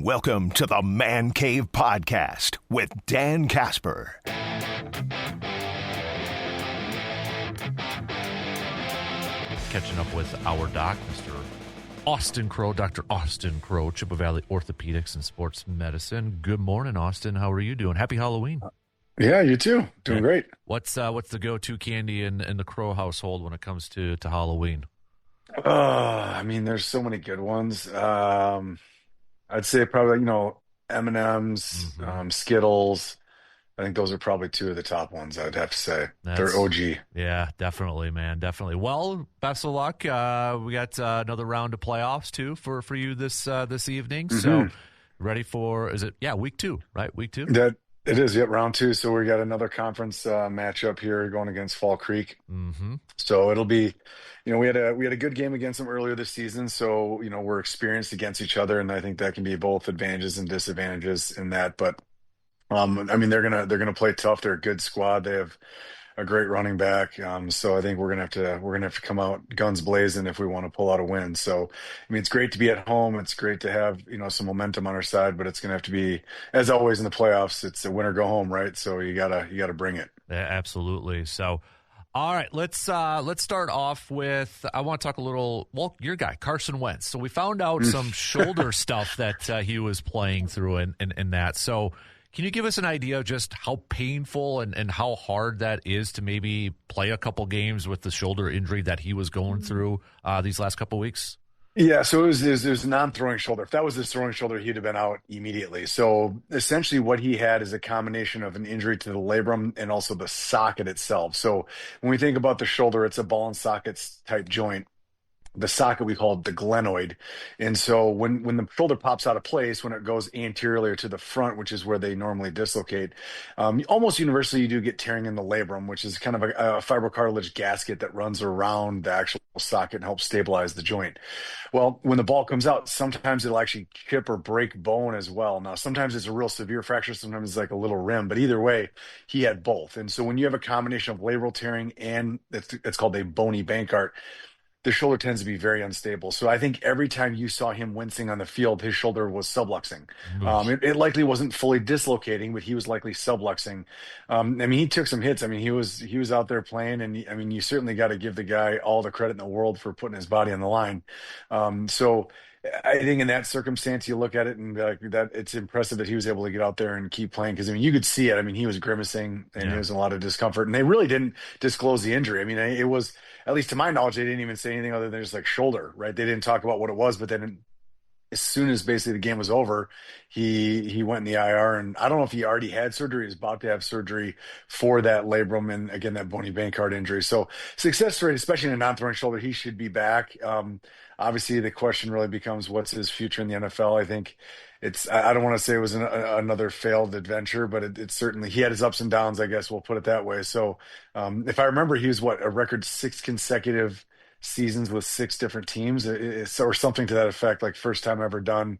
Welcome to the Man Cave Podcast with Dan Casper. Catching up with our doc, Mr. Austin Crow, Dr. Austin Crow, Chippewa Valley Orthopedics and Sports Medicine. Good morning, Austin. How are you doing? Happy Halloween. Yeah, you too. Doing great. What's the go-to candy in the Crow household when it comes to Halloween? There's so many good ones. I'd say probably, M&Ms, Skittles. I think those are probably two of the top ones, I'd have to say. They're OG. Yeah, definitely, man. Definitely. Well, best of luck. We got another round of playoffs, too, for you this evening. Mm-hmm. So ready for, week 2, right? Week 2? That it is, round 2. So we got another conference matchup here going against Fall Creek. Mm-hmm. So it'll be, we had a good game against them earlier this season. So, we're experienced against each other, and I think that can be both advantages and disadvantages in that. But they're gonna play tough. They're a good squad. They have a great running back. So I think we're gonna have to come out guns blazing if we want to pull out a win. So it's great to be at home. It's great to have some momentum on our side, but it's gonna have to be, as always in the playoffs, it's a win or go home, right? So you gotta bring it. Yeah, absolutely. So. All right, let's start off with, I want to talk a little, your guy, Carson Wentz. So we found out some shoulder stuff that he was playing through in that. So can you give us an idea of just how painful and how hard that is to maybe play a couple games with the shoulder injury that he was going through these last couple weeks? Yeah, so it was a non-throwing shoulder. If that was his throwing shoulder, he'd have been out immediately. So essentially what he had is a combination of an injury to the labrum and also the socket itself. So when we think about the shoulder, it's a ball and sockets type joint. The socket we call the glenoid. And so when the shoulder pops out of place, when it goes anteriorly to the front, which is where they normally dislocate, almost universally you do get tearing in the labrum, which is kind of a fibrocartilage gasket that runs around the actual socket and helps stabilize the joint. Well, when the ball comes out, sometimes it'll actually chip or break bone as well. Now, sometimes it's a real severe fracture, sometimes it's like a little rim, but either way, he had both. And so when you have a combination of labral tearing and it's called a bony Bankart, the shoulder tends to be very unstable. So I think every time you saw him wincing on the field, his shoulder was subluxing. It likely wasn't fully dislocating, but he was likely subluxing. He took some hits. He was out there playing, and you certainly got to give the guy all the credit in the world for putting his body on the line. So I think in that circumstance, you look at it and that it's impressive that he was able to get out there and keep playing, because you could see it. He was grimacing and He was in a lot of discomfort, and they really didn't disclose the injury. It was, at least to my knowledge, they didn't even say anything other than just like shoulder, right? They didn't talk about what it was, but then as soon as basically the game was over, he went in the IR, and I don't know if he already had surgery. He was about to have surgery for that labrum and again that bony Bankart injury. So success rate, especially in a non-throwing shoulder, he should be back. Obviously, the question really becomes what's his future in the NFL. I think I don't want to say it was another failed adventure, but it's certainly, he had his ups and downs, I guess we'll put it that way. So if I remember, he was a record 6 consecutive seasons with 6 different teams, or something to that effect, like first time ever done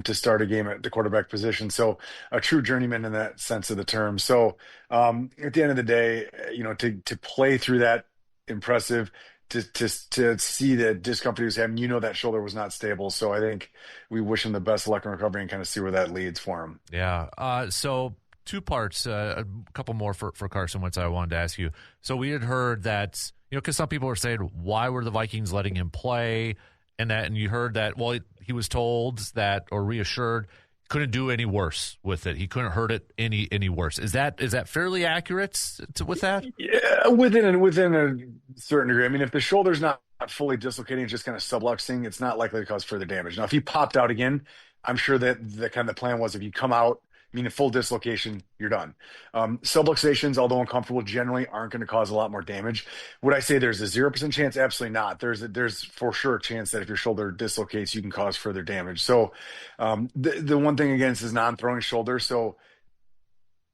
to start a game at the quarterback position. So a true journeyman in that sense of the term. So at the end of the day, to play through that, impressive. To see the discomfort he was having, that shoulder was not stable. So I think we wish him the best luck in recovery and kind of see where that leads for him. Yeah. So 2 parts, a couple more for Carson Wentz I wanted to ask you. So we had heard that, because some people were saying, why were the Vikings letting him play? And you heard that, he was told that, or reassured, couldn't do any worse with it. He couldn't hurt it any worse. Is that fairly accurate with that? Yeah, within a certain degree. If the shoulder's not fully dislocating, it's just kind of subluxing, it's not likely to cause further damage. Now, if he popped out again, I'm sure that the kind of plan was if you come out, a full dislocation, you're done. Subluxations, although uncomfortable, generally aren't going to cause a lot more damage. Would I say there's a 0% chance? Absolutely not. There's for sure a chance that if your shoulder dislocates, you can cause further damage. So the one thing against his non-throwing shoulder, so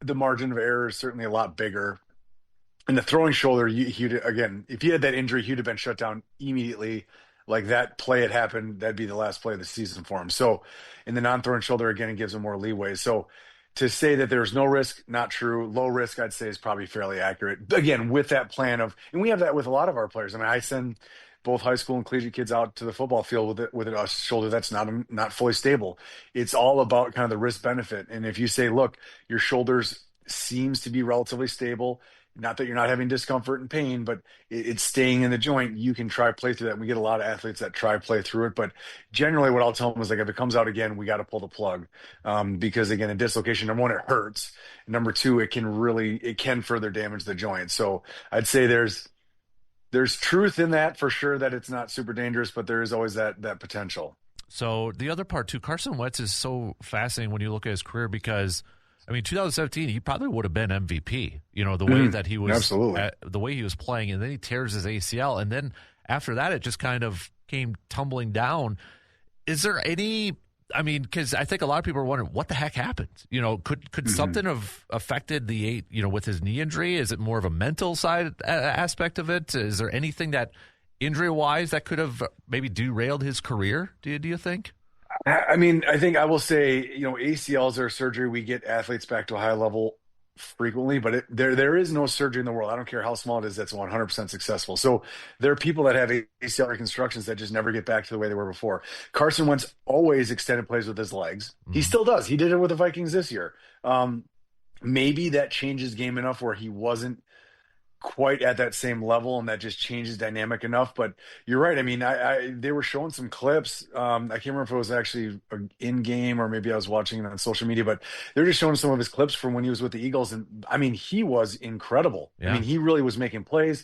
the margin of error is certainly a lot bigger. In the throwing shoulder, if he had that injury, he'd have been shut down immediately. Like that play had happened, that'd be the last play of the season for him. So in the non-throwing shoulder, again, it gives him more leeway. So to say that there's no risk, not true. Low risk, I'd say, is probably fairly accurate. Again, with that plan of, and we have that with a lot of our players. I send both high school and collegiate kids out to the football field with a shoulder that's not fully stable. It's all about kind of the risk benefit. And if you say, look, your shoulders seems to be relatively stable, not that you're not having discomfort and pain, but it's staying in the joint, you can try play through that. And we get a lot of athletes that try play through it, but generally what I'll tell them is like, if it comes out again, we got to pull the plug. Because again, a dislocation, number one, it hurts. Number two, it can further damage the joint. So I'd say there's truth in that for sure, that it's not super dangerous, but there is always that potential. So the other part too, Carson Wentz is so fascinating when you look at his career, because 2017, he probably would have been MVP, the way that he was, absolutely, the way he was playing, and then he tears his ACL. And then after that, it just kind of came tumbling down. Is there any, because I think a lot of people are wondering what the heck happened. Could something have affected with his knee injury? Is it more of a mental side aspect of it? Is there anything that injury wise that could have maybe derailed his career? Do you think? I think I will say, ACLs are surgery. We get athletes back to a high level frequently, but there is no surgery in the world, I don't care how small it is, that's 100% successful. So there are people that have ACL reconstructions that just never get back to the way they were before. Carson Wentz always extended plays with his legs. He still does. He did it with the Vikings this year. Maybe that changes game enough where he wasn't quite at that same level, and that just changes dynamic enough. But you're right. They were showing some clips. I can't remember if it was actually in game or maybe I was watching it on social media, but they're just showing some of his clips from when he was with the Eagles. And he was incredible. Yeah. He really was making plays.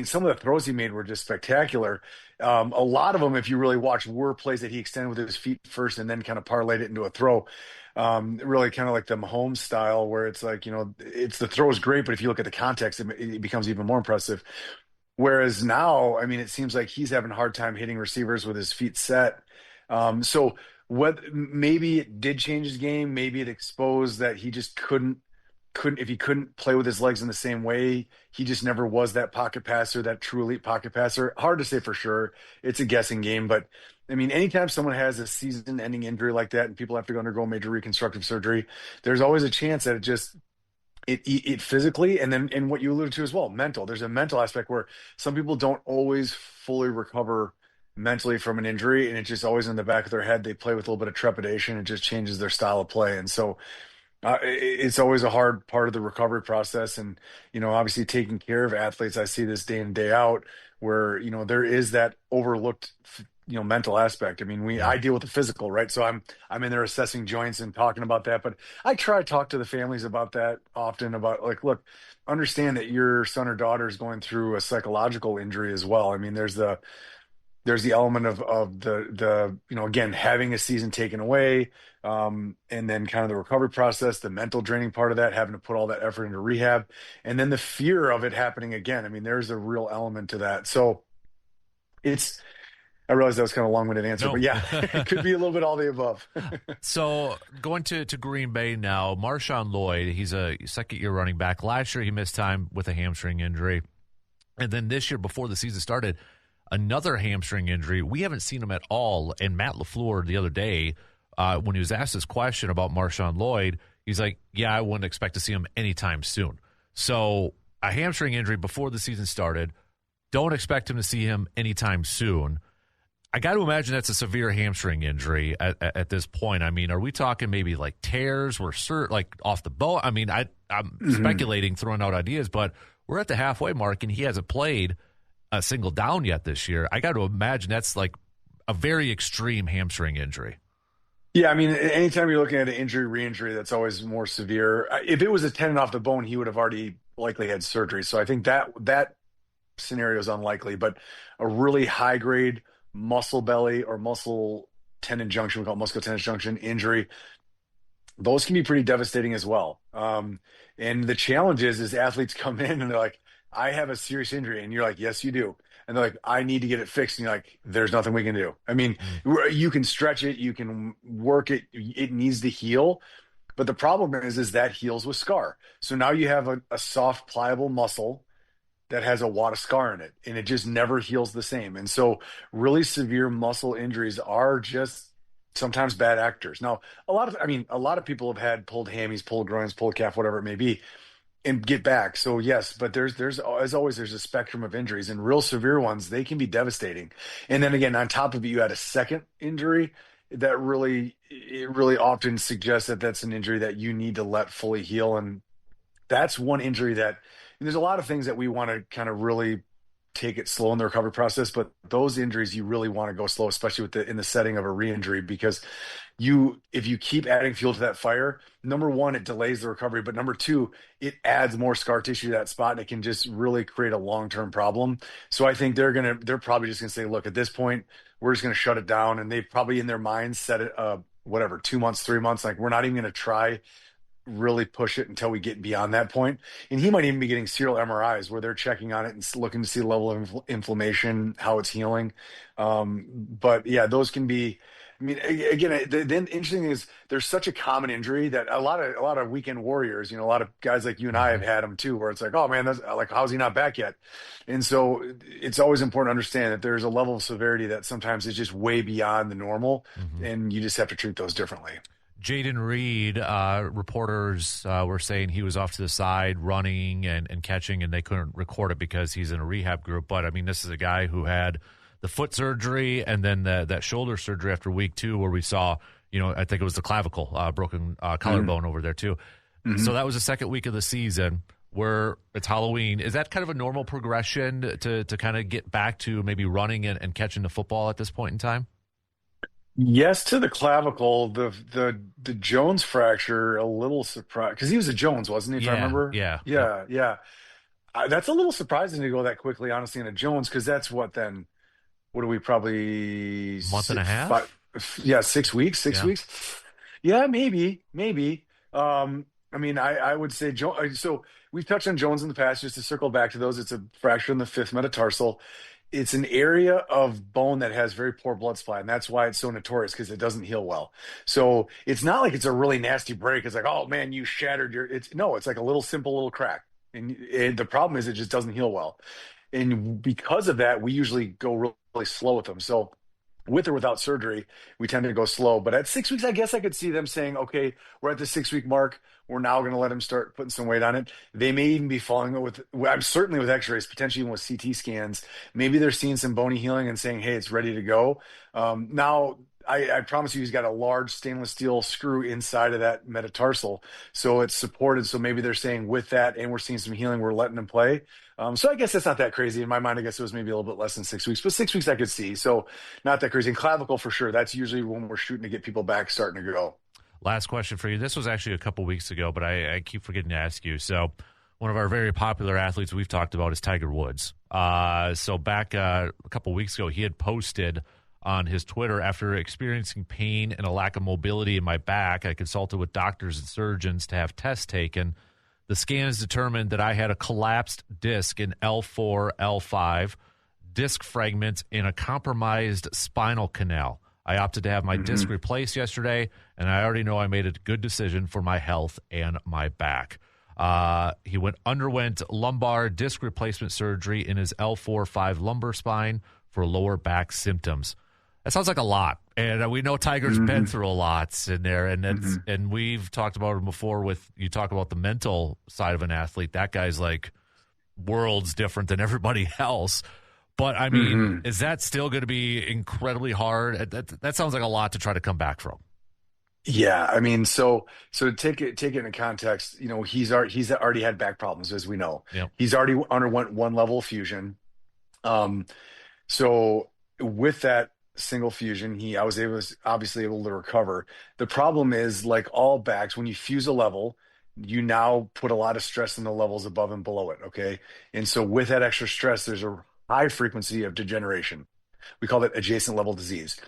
Some of the throws he made were just spectacular. A lot of them, if you really watch, were plays that he extended with his feet first and then kind of parlayed it into a throw. Really kind of like the Mahomes style, where it's like, it's the throw is great, but if you look at the context, it becomes even more impressive. Whereas now, it seems like he's having a hard time hitting receivers with his feet set. So maybe it did change his game. Maybe it exposed that he just couldn't, if he couldn't play with his legs in the same way, he just never was that pocket passer, that true elite pocket passer. Hard to say for sure. It's a guessing game, but anytime someone has a season-ending injury like that and people have to go undergo major reconstructive surgery, there's always a chance that it physically, and then and what you alluded to as well, mental. There's a mental aspect where some people don't always fully recover mentally from an injury, and it's just always in the back of their head. They play with a little bit of trepidation. It just changes their style of play, and so it's always a hard part of the recovery process. And obviously taking care of athletes, I see this day in, day out, where there is that overlooked mental aspect. I deal with the physical, right? So I'm in there assessing joints and talking about that, but I try to talk to the families about that often, about like, look, understand that your son or daughter is going through a psychological injury as well. There's the element of the again, having a season taken away, and then kind of the recovery process, the mental draining part of that, having to put all that effort into rehab, and then the fear of it happening again. There's a real element to that. So I realized that was kind of a long-winded answer, but yeah, it could be a little bit all the above. So going to Green Bay now, Marshawn Lloyd, he's a second-year running back. Last year he missed time with a hamstring injury. And then this year, before the season started, another hamstring injury. We haven't seen him at all. And Matt LaFleur the other day, when he was asked this question about Marshawn Lloyd, he's like, yeah, I wouldn't expect to see him anytime soon. So a hamstring injury before the season started, don't expect him to see him anytime soon. I got to imagine that's a severe hamstring injury at this point. Are we talking maybe like tears, like off the boat? I'm speculating, throwing out ideas, but we're at the halfway mark and he hasn't played a single down yet this year. I got to imagine that's like a very extreme hamstring injury. Yeah, anytime you're looking at an injury, re-injury, that's always more severe. If it was a tendon off the bone, he would have already likely had surgery. So I think that scenario is unlikely, but a really high grade muscle belly or muscle tendon junction, we call it muscular junction injury, those can be pretty devastating as well. And the challenge is athletes come in and they're like, I have a serious injury. And you're like, yes, you do. And they're like, I need to get it fixed. And you're like, there's nothing we can do. You can stretch it, you can work it, it needs to heal. But the problem is that heals with scar. So now you have a soft, pliable muscle that has a wad of scar in it, and it just never heals the same. And so really severe muscle injuries are just sometimes bad actors. Now, a lot of people have had pulled hammies, pulled groins, pulled calf, whatever it may be. and get back. So yes, but there's as always there's a spectrum of injuries, and real severe ones, they can be devastating. And then again, on top of it, you had a second injury that really often suggests that that's an injury that you need to let fully heal. And that's one injury that, and there's a lot of things that we want to kind of really take it slow in the recovery process, but those injuries you really want to go slow, especially in the setting of a re-injury, because if you keep adding fuel to that fire, number one, it delays the recovery, but number two, it adds more scar tissue to that spot, and it can just really create a long-term problem. So I think they're probably just gonna say, look, at this point, we're just gonna shut it down, and they probably in their minds set it whatever, 2 months, 3 months, like we're not even gonna try really push it until we get beyond that point. And he might even be getting serial MRIs where they're checking on it and looking to see the level of inflammation, how it's healing. But yeah, those can be. I mean, again, the interesting thing is there's such a common injury that a lot of weekend warriors, a lot of guys like you and I have had them too, where it's like, oh man, that's like, how's he not back yet? And so it's always important to understand that there's a level of severity that sometimes is just way beyond the normal, and you just have to treat those differently. Jayden Reed, reporters were saying he was off to the side running and catching, and they couldn't record it because he's in a rehab group. But, I mean, this is a guy who had the foot surgery and then that shoulder surgery after week 2 where we saw, I think it was the clavicle, broken collarbone over there too. So that was the second week of the season where it's Halloween. Is that kind of a normal progression to kind of get back to maybe running and catching the football at this point in time? Yes, to the clavicle, the Jones fracture, a little surprised because he was a Jones, wasn't he? If I remember, yeah. That's a little surprising to go that quickly, honestly, in a Jones, because that's what then. What are we probably month and a half? 6 weeks, 6 weeks. Yeah, maybe. I mean, I would say so we've touched on Jones in the past. Just to circle back to those, it's a fracture in the fifth metatarsal. It's an area of bone that has very poor blood supply, and that's why it's so notorious, because it doesn't heal well. So it's not like it's a really nasty break. It's like, oh man, you shattered it's like a little simple little crack. And the problem is it just doesn't heal well. And because of that, we usually go really slow with them. So with or without surgery, we tend to go slow. But at 6 weeks, I guess I could see them saying, okay, we're at the 6 week mark. We're now going to let him start putting some weight on it. They may even be following it I'm certainly with x-rays, potentially even with CT scans. Maybe they're seeing some bony healing and saying, hey, it's ready to go. Now, I promise you, he's got a large stainless steel screw inside of that metatarsal. So it's supported. So maybe they're saying with that, and we're seeing some healing, we're letting him play. So I guess that's not that crazy. In my mind, I guess it was maybe a little bit less than 6 weeks, but 6 weeks I could see. So not that crazy. And clavicle for sure. That's usually when we're shooting to get people back starting to go. Last question for you. This was actually a couple weeks ago, but I keep forgetting to ask you. So one of our very popular athletes we've talked about is Tiger Woods. So back a couple weeks ago, he had posted on his Twitter, after experiencing pain and a lack of mobility in my back, I consulted with doctors and surgeons to have tests taken. The scans determined that I had a collapsed disc in L4, L5, disc fragments in a compromised spinal canal. I opted to have my disc replaced yesterday, and I already know I made a good decision for my health and my back. He underwent lumbar disc replacement surgery in his L4-5 lumbar spine for lower back symptoms. That sounds like a lot, and we know Tiger's been through a lot in there, and and we've talked about him before. With you talk about the mental side of an athlete, that guy's like worlds different than everybody else. But I mean, is that still going to be incredibly hard? That sounds like a lot to try to come back from. Yeah, I mean, so to take it into context, he's already had back problems, as we know. Yep. He's already underwent one level of fusion. So with that single fusion, I was obviously able to recover. The problem is, like all backs, when you fuse a level, you now put a lot of stress in the levels above and below it. Okay. And so with that extra stress, there's a high frequency of degeneration. We call it adjacent level disease.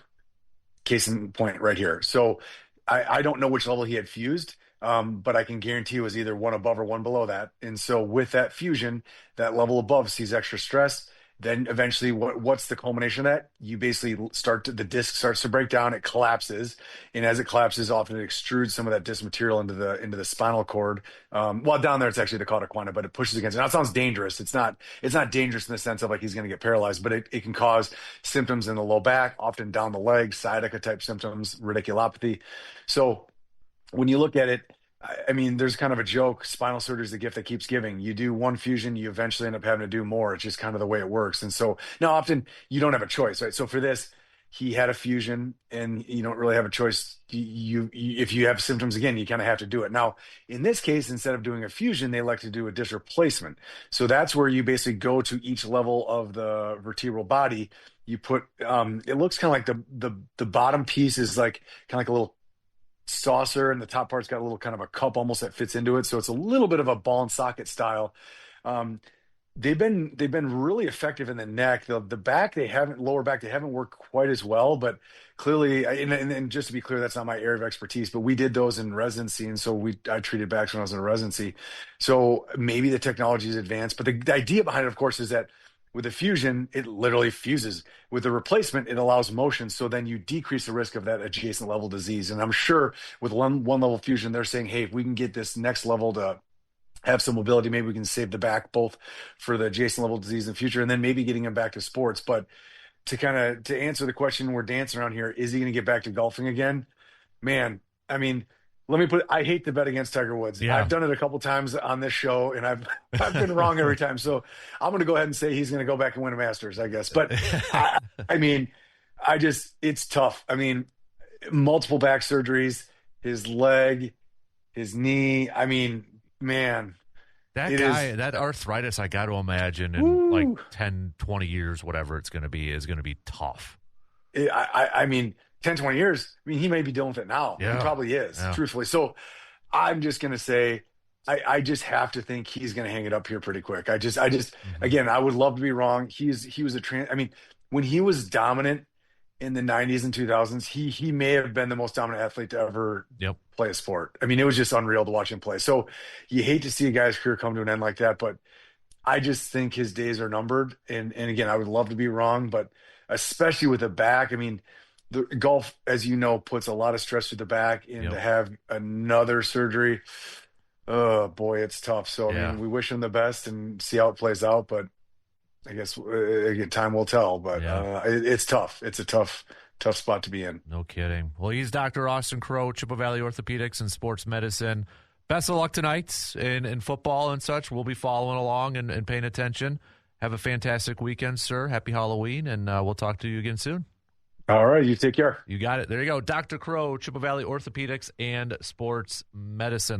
Case in point right here. So I don't know which level he had fused, but I can guarantee it was either one above or one below that. And so with that fusion, that level above sees extra stress. Then eventually, what's the culmination of that? You basically the disc starts to break down, it collapses, and as it collapses, often it extrudes some of that disc material into the spinal cord. Well, down there it's actually the cauda equina, but it pushes against it. Now it sounds dangerous. It's not dangerous in the sense of like he's going to get paralyzed, but it can cause symptoms in the low back, often down the leg, sciatica type symptoms, radiculopathy. So when you look at it, I mean, there's kind of a joke. Spinal surgery is the gift that keeps giving. You do one fusion, you eventually end up having to do more. It's just kind of the way it works. And so now often you don't have a choice, right? So for this, he had a fusion and you don't really have a choice. If you have symptoms again, you kind of have to do it. Now, in this case, instead of doing a fusion, they like to do a disc replacement. So that's where you basically go to each level of the vertebral body. You put, it looks kind of like the bottom piece is like kind of like a little saucer, and the top part's got a little kind of a cup almost that fits into it. So it's a little bit of a ball and socket style. Um, they've been really effective in the neck. The back, lower back, they haven't worked quite as well, but clearly, and just to be clear, that's not my area of expertise, but we did those in residency. And so I treated backs when I was in residency. So maybe the technology is advanced, but the idea behind it, of course, is that with a fusion, it literally fuses. With the replacement, it allows motion. So then you decrease the risk of that adjacent level disease. And I'm sure with one level fusion, they're saying, hey, if we can get this next level to have some mobility, maybe we can save the back both for the adjacent level disease in the future, and then maybe getting him back to sports. But to answer the question we're dancing around here, is he going to get back to golfing again? Man, I mean, I hate to bet against Tiger Woods. Yeah. I've done it a couple times on this show, and I've been wrong every time. So I'm going to go ahead and say he's going to go back and win a Masters, I guess. But it's tough. I mean, multiple back surgeries, his leg, his knee. I mean, man. That arthritis, I got to imagine in like 10, 20 years, whatever it's going to be, is going to be tough. I mean, 10, 20 years, I mean, he may be dealing with it now. Yeah. He probably is, truthfully. So I'm just going to say, I just have to think he's going to hang it up here pretty quick. Again, I would love to be wrong. He was I mean, when he was dominant in the 90s and 2000s, he may have been the most dominant athlete to ever play a sport. I mean, it was just unreal to watch him play. So you hate to see a guy's career come to an end like that, but I just think his days are numbered. And again, I would love to be wrong, but especially with the back, I mean, the golf, as you know, puts a lot of stress to the back, and to have another surgery, oh boy, it's tough. So I mean, we wish him the best and see how it plays out, but I guess again, time will tell. But it's tough. It's a tough spot to be in. No kidding. Well, he's Dr. Austin Crowe, Chippewa Valley Orthopedics and Sports Medicine. Best of luck tonight in football and such. We'll be following along and paying attention. Have a fantastic weekend, sir. Happy Halloween, and we'll talk to you again soon. All right, you take care. You got it. There you go. Dr. Crowe, Chippewa Valley Orthopedics and Sports Medicine.